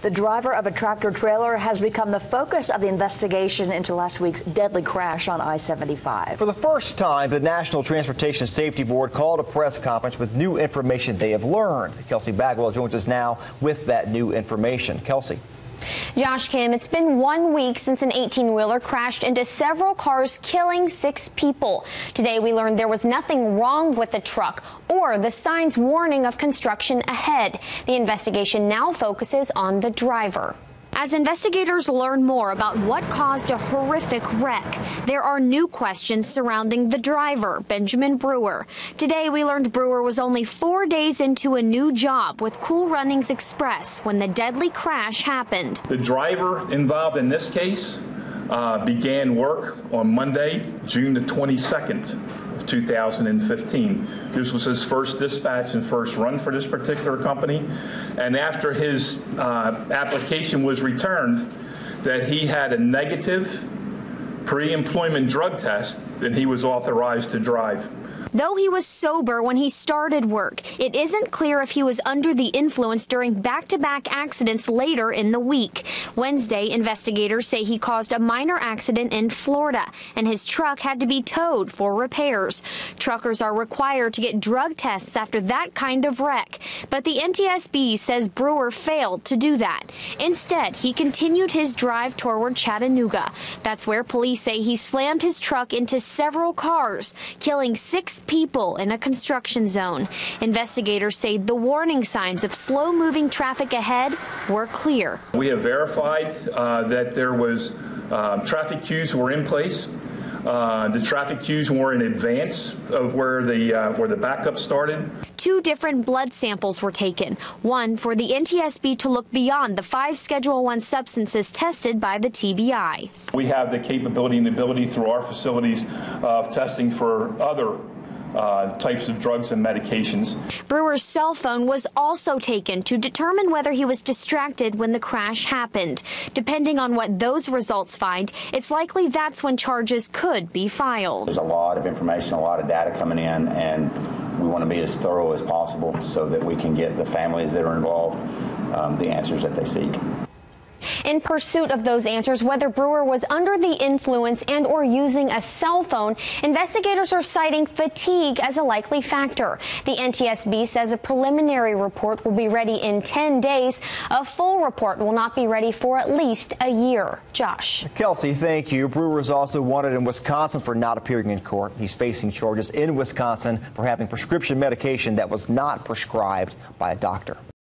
The driver of a tractor-trailer has become the focus of the investigation into last week's deadly crash on I-75. For the first time, the National Transportation Safety Board called a press conference with new information they have learned. Kelsey Bagwell joins us now with that new information. Kelsey. Josh, Kim, it's been 1 week since an 18-wheeler crashed into several cars, killing 6 people. Today, we learned there was nothing wrong with the truck or the signs warning of construction ahead. The investigation now focuses on the driver. As investigators learn more about what caused a horrific wreck, there are new questions surrounding the driver, Benjamin Brewer. Today, we learned Brewer was only 4 days into a new job with Cool Runnings Express when the deadly crash happened. The driver involved in this case began work on Monday, June the 22nd of 2015. This was his first dispatch and first run for this particular company. And after his application was returned that he had a negative pre-employment drug test, then he was authorized to drive. Though he was sober when he started work, it isn't clear if he was under the influence during back-to-back accidents later in the week. Wednesday, investigators say he caused a minor accident in Florida, and his truck had to be towed for repairs. Truckers are required to get drug tests after that kind of wreck, but the NTSB says Brewer failed to do that. Instead, he continued his drive toward Chattanooga. That's where police say he slammed his truck into several cars, killing 6 people in a construction zone. Investigators say the warning signs of slow-moving traffic ahead were clear. We have verified that there was traffic cues were in place. The traffic cues were in advance of where the backup started. 2 different blood samples were taken, one for the NTSB to look beyond the 5 Schedule I substances tested by the TBI. We have the capability and ability through our facilities of testing for other types of drugs and medications. Brewer's cell phone was also taken to determine whether he was distracted when the crash happened. Depending on what those results find, it's likely that's when charges could be filed. There's a lot of information, a lot of data coming in, and we want to be as thorough as possible so that we can get the families that are involved the answers that they seek. In pursuit of those answers, whether Brewer was under the influence and or using a cell phone, investigators are citing fatigue as a likely factor. The NTSB says a preliminary report will be ready in 10 days. A full report will not be ready for at least a year. Josh. Kelsey, thank you. Brewer is also wanted in Wisconsin for not appearing in court. He's facing charges in Wisconsin for having prescription medication that was not prescribed by a doctor.